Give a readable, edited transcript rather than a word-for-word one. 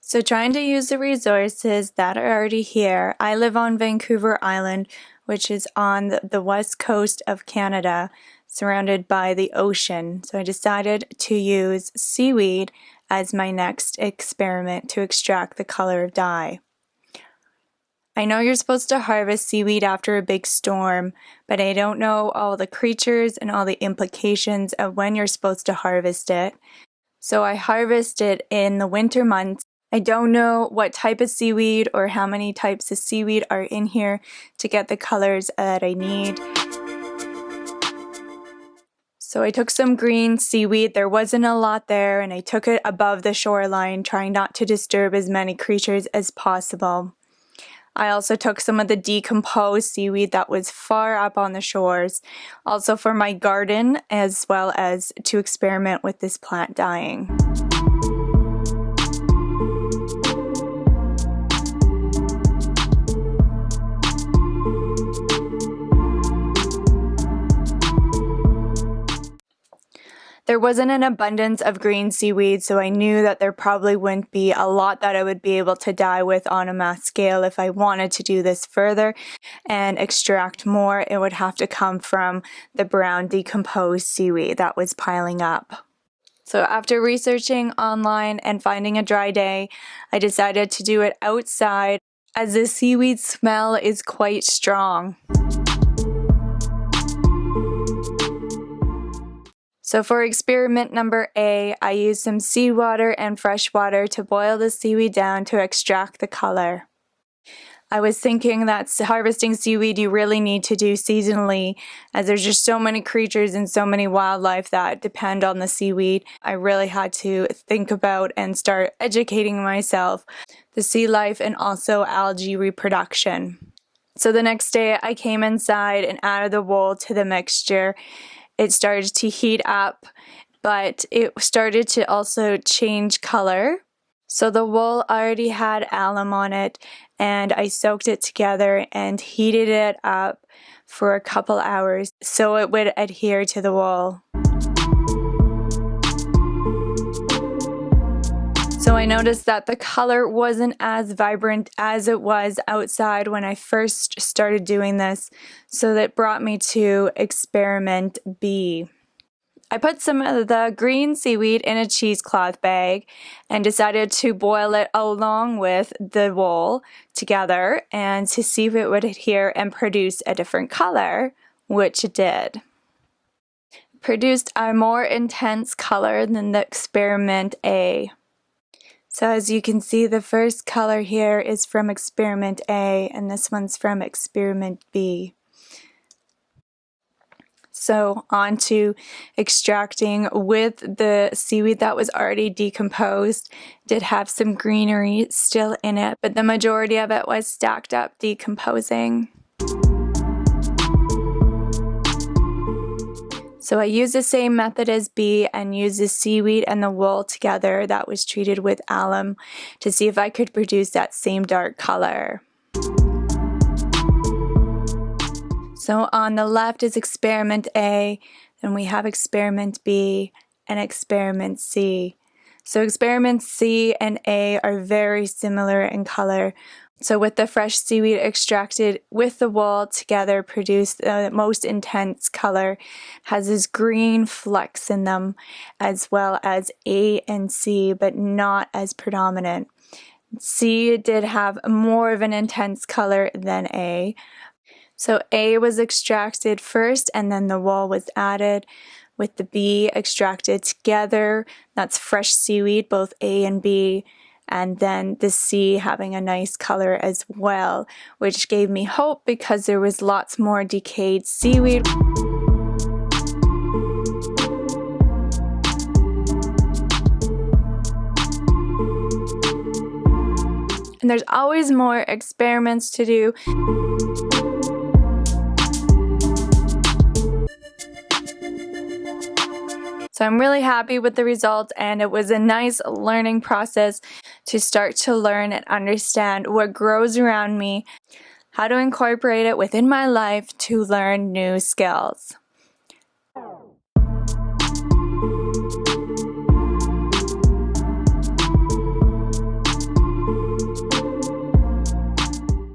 So trying to use the resources that are already here. I live on Vancouver Island, which is on the west coast of Canada, surrounded by the ocean. So I decided to use seaweed as my next experiment to extract the color of dye. I know you're supposed to harvest seaweed after a big storm, but I don't know all the creatures and all the implications of when you're supposed to harvest it. So I harvest it in the winter months. I don't know what type of seaweed or how many types of seaweed are in here to get the colors that I need. So I took some green seaweed. There wasn't a lot there, and I took it above the shoreline, trying not to disturb as many creatures as possible. I also took some of the decomposed seaweed that was far up on the shores, also for my garden, as well as to experiment with this plant dyeing. There wasn't an abundance of green seaweed, so I knew that there probably wouldn't be a lot that I would be able to dye with on a mass scale if I wanted to do this further and extract more. It would have to come from the brown decomposed seaweed that was piling up. So after researching online and finding a dry day, I decided to do it outside as the seaweed smell is quite strong. So for experiment number A, I used some seawater and fresh water to boil the seaweed down to extract the color. I was thinking that harvesting seaweed you really need to do seasonally, as there's just so many creatures and so many wildlife that depend on the seaweed. I really had to think about and start educating myself, the sea life and also algae reproduction. So the next day I came inside and added the wool to the mixture. It started to heat up, but it started to also change color. So the wool already had alum on it, and I soaked it together and heated it up for a couple hours so it would adhere to the wool. So I noticed that the color wasn't as vibrant as it was outside when I first started doing this, so that brought me to experiment B. I put some of the green seaweed in a cheesecloth bag and decided to boil it along with the wool together and to see if it would adhere and produce a different color, which it did. It produced a more intense color than the experiment A. So as you can see, the first color here is from experiment A and this one's from experiment B. So on to extracting with the seaweed that was already decomposed. Did have some greenery still in it, but the majority of it was stacked up decomposing. So I used the same method as B and used the seaweed and the wool together that was treated with alum to see if I could produce that same dark color. So on the left is experiment A, then we have experiment B and experiment C. So experiment C and A are very similar in color. So with the fresh seaweed extracted with the wool together produced the most intense color, has this green flecks in them as well as A and C, but not as predominant. C did have more of an intense color than A. So A was extracted first and then the wool was added with the B extracted together. That's fresh seaweed, both A and B. And then the C having a nice color as well, which gave me hope because there was lots more decayed seaweed. And there's always more experiments to do. So I'm really happy with the result, and it was a nice learning process to start to learn and understand what grows around me, how to incorporate it within my life to learn new skills.